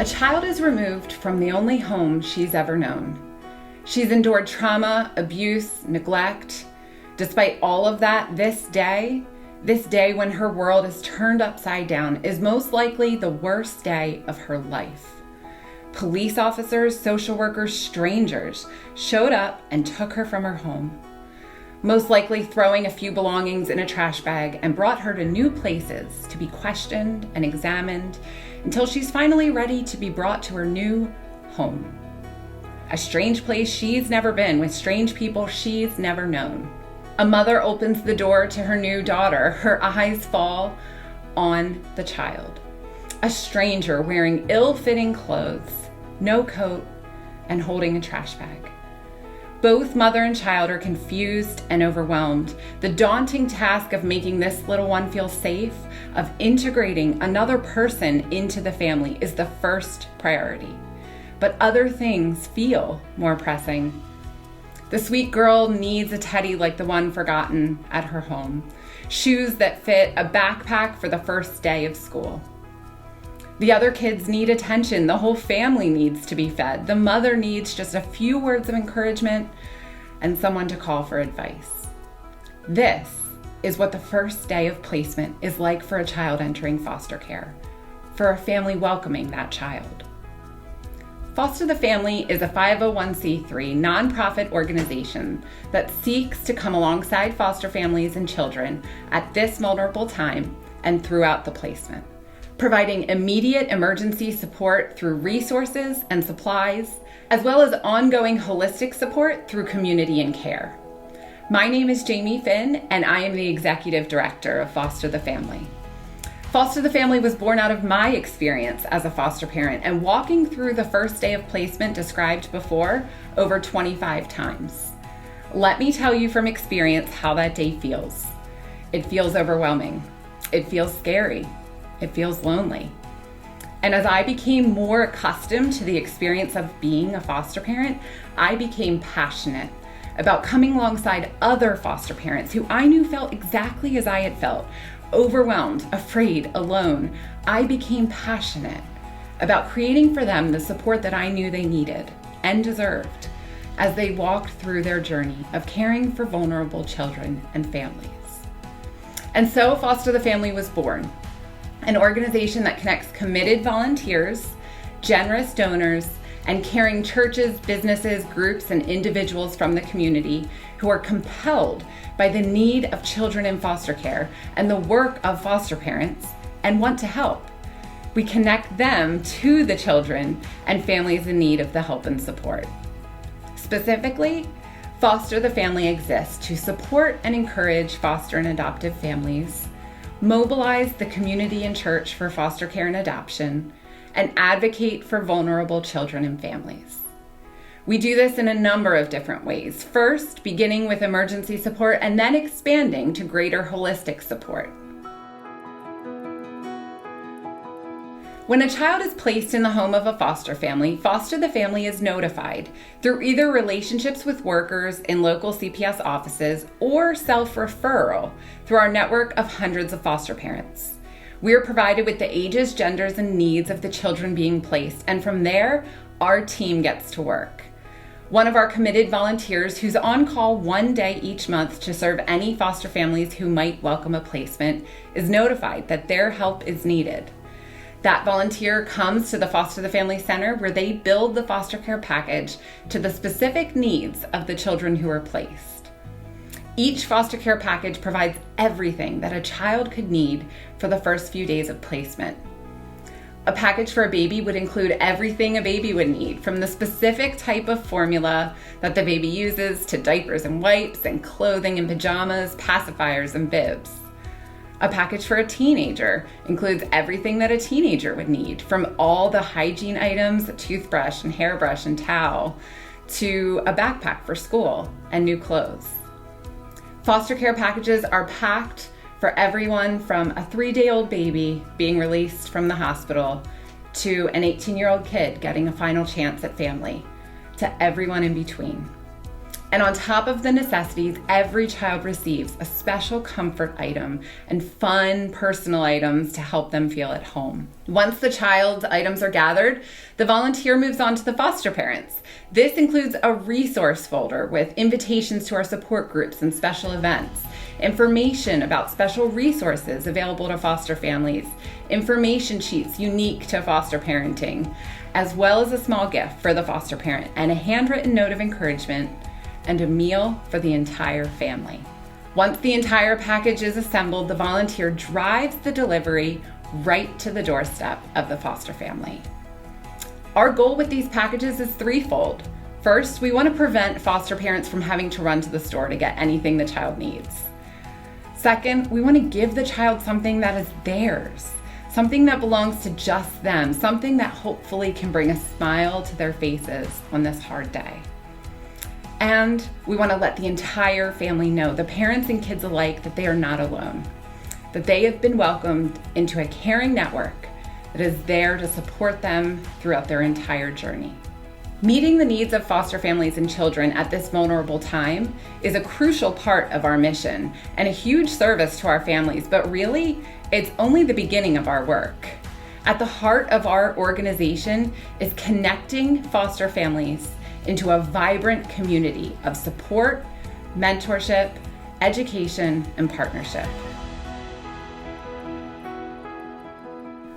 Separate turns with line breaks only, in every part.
A child is removed from the only home she's ever known. She's endured trauma, abuse, neglect. Despite all of that, this day when her world is turned upside down, is most likely the worst day of her life. Police officers, social workers, strangers showed up and took her from her home, most likely throwing a few belongings in a trash bag, and brought her to new places to be questioned and examined until she's finally ready to be brought to her new home. A strange place she's never been, with strange people she's never known. A mother opens the door to her new daughter. Her eyes fall on the child. A stranger wearing ill-fitting clothes, no coat, and holding a trash bag. Both mother and child are confused and overwhelmed. The daunting task of making this little one feel safe, of integrating another person into the family, is the first priority. But other things feel more pressing. The sweet girl needs a teddy like the one forgotten at her home, shoes that fit, a backpack for the first day of school. The other kids need attention. The whole family needs to be fed. The mother needs just a few words of encouragement and someone to call for advice. This is what the first day of placement is like for a child entering foster care, for a family welcoming that child. Foster the Family is a 501c3 nonprofit organization that seeks to come alongside foster families and children at this vulnerable time and throughout the placement, providing immediate emergency support through resources and supplies, as well as ongoing holistic support through community and care. My name is Jamie Finn, and I am the Executive Director of Foster the Family. Foster the Family was born out of my experience as a foster parent and walking through the first day of placement described before over 25 times. Let me tell you from experience how that day feels. It feels overwhelming. It feels scary. It feels lonely. And as I became more accustomed to the experience of being a foster parent, I became passionate about coming alongside other foster parents who I knew felt exactly as I had felt, overwhelmed, afraid, alone. I became passionate about creating for them the support that I knew they needed and deserved as they walked through their journey of caring for vulnerable children and families. And so Foster the Family was born, an organization that connects committed volunteers, generous donors, and caring churches, businesses, groups, and individuals from the community who are compelled by the need of children in foster care and the work of foster parents and want to help. We connect them to the children and families in need of the help and support. Specifically, Foster the Family exists to support and encourage foster and adoptive families, mobilize the community and church for foster care and adoption, and advocate for vulnerable children and families. We do this in a number of different ways. First, beginning with emergency support and then expanding to greater holistic support. When a child is placed in the home of a foster family, Foster the Family is notified through either relationships with workers in local CPS offices or self-referral through our network of hundreds of foster parents. We are provided with the ages, genders, and needs of the children being placed, and from there, our team gets to work. One of our committed volunteers, who's on call one day each month to serve any foster families who might welcome a placement, is notified that their help is needed. That volunteer comes to the Foster the Family Center, where they build the foster care package to the specific needs of the children who are placed. Each foster care package provides everything that a child could need for the first few days of placement. A package for a baby would include everything a baby would need, from the specific type of formula that the baby uses to diapers and wipes and clothing and pajamas, pacifiers and bibs. A package for a teenager includes everything that a teenager would need, from all the hygiene items, a toothbrush and hairbrush and towel, to a backpack for school and new clothes. Foster care packages are packed for everyone from a 3-day-old baby being released from the hospital to an 18-year-old kid getting a final chance at family, to everyone in between. And on top of the necessities, every child receives a special comfort item and fun personal items to help them feel at home. Once the child's items are gathered, the volunteer moves on to the foster parents. This includes a resource folder with invitations to our support groups and special events, information about special resources available to foster families, information sheets unique to foster parenting, as well as a small gift for the foster parent and a handwritten note of encouragement and a meal for the entire family. Once the entire package is assembled, the volunteer drives the delivery right to the doorstep of the foster family. Our goal with these packages is threefold. First, we want to prevent foster parents from having to run to the store to get anything the child needs. Second, we want to give the child something that is theirs, something that belongs to just them, something that hopefully can bring a smile to their faces on this hard day. And we want to let the entire family know, the parents and kids alike, that they are not alone, that they have been welcomed into a caring network that is there to support them throughout their entire journey. Meeting the needs of foster families and children at this vulnerable time is a crucial part of our mission and a huge service to our families, but really, it's only the beginning of our work. At the heart of our organization is connecting foster families into a vibrant community of support, mentorship, education, and partnership.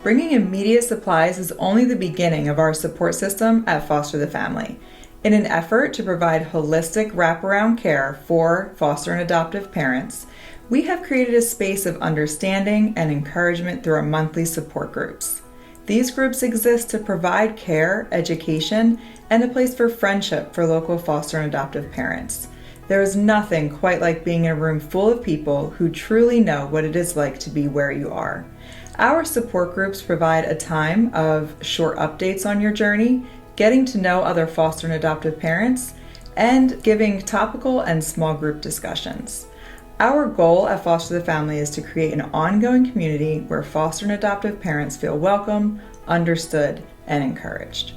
Bringing immediate supplies is only the beginning of our support system at Foster the Family. In an effort to provide holistic wraparound care for foster and adoptive parents, we have created a space of understanding and encouragement through our monthly support groups. These groups exist to provide care, education, and a place for friendship for local foster and adoptive parents. There is nothing quite like being in a room full of people who truly know what it is like to be where you are. Our support groups provide a time of short updates on your journey, getting to know other foster and adoptive parents, and giving topical and small group discussions. Our goal at Foster the Family is to create an ongoing community where foster and adoptive parents feel welcome, understood, and encouraged.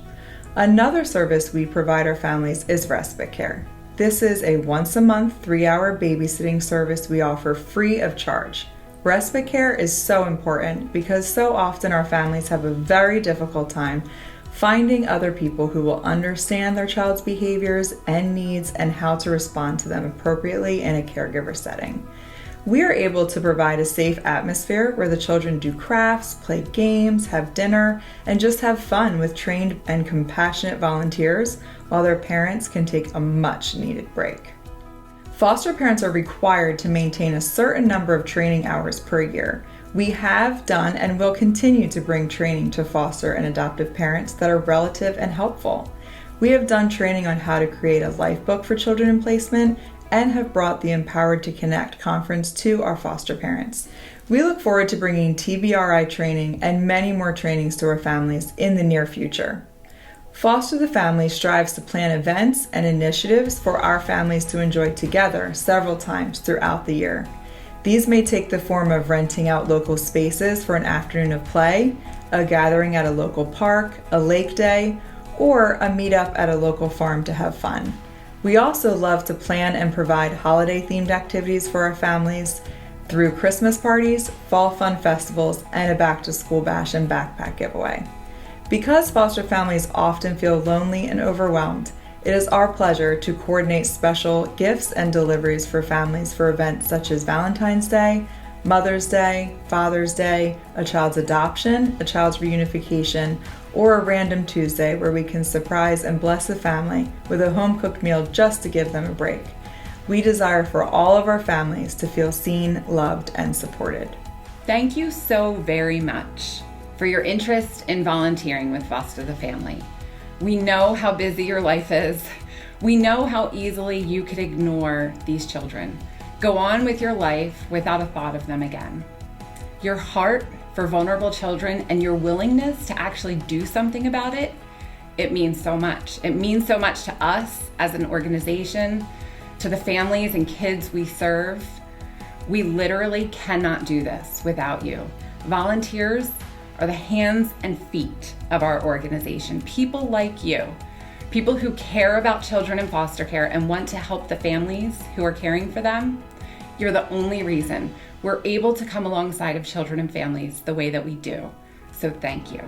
Another service we provide our families is respite care. This is a once-a-month, 3-hour babysitting service we offer free of charge. Respite care is so important because so often our families have a very difficult time finding other people who will understand their child's behaviors and needs and how to respond to them appropriately in a caregiver setting. We are able to provide a safe atmosphere where the children do crafts, play games, have dinner, and just have fun with trained and compassionate volunteers while their parents can take a much needed break. Foster parents are required to maintain a certain number of training hours per year. We have done and will continue to bring training to foster and adoptive parents that are relative and helpful. We have done training on how to create a life book for children in placement and have brought the Empowered to Connect conference to our foster parents. We look forward to bringing TBRI training and many more trainings to our families in the near future. Foster the Family strives to plan events and initiatives for our families to enjoy together several times throughout the year. These may take the form of renting out local spaces for an afternoon of play, a gathering at a local park, a lake day, or a meetup at a local farm to have fun. We also love to plan and provide holiday-themed activities for our families through Christmas parties, fall fun festivals, and a back-to-school bash and backpack giveaway. Because foster families often feel lonely and overwhelmed, it is our pleasure to coordinate special gifts and deliveries for families for events such as Valentine's Day, Mother's Day, Father's Day, a child's adoption, a child's reunification, or a random Tuesday where we can surprise and bless the family with a home-cooked meal just to give them a break. We desire for all of our families to feel seen, loved, and supported.
Thank you so very much for your interest in volunteering with Foster the Family. We know how busy your life is. We know how easily you could ignore these children. Go on with your life without a thought of them again. Your heart for vulnerable children and your willingness to actually do something about it, it means so much. It means so much to us as an organization, to the families and kids we serve. We literally cannot do this without you. Volunteers are the hands and feet of our organization. People like you People who care about children in foster care and want to help the families who are caring for them. You're the only reason we're able to come alongside of children and families the way that we do. So thank you.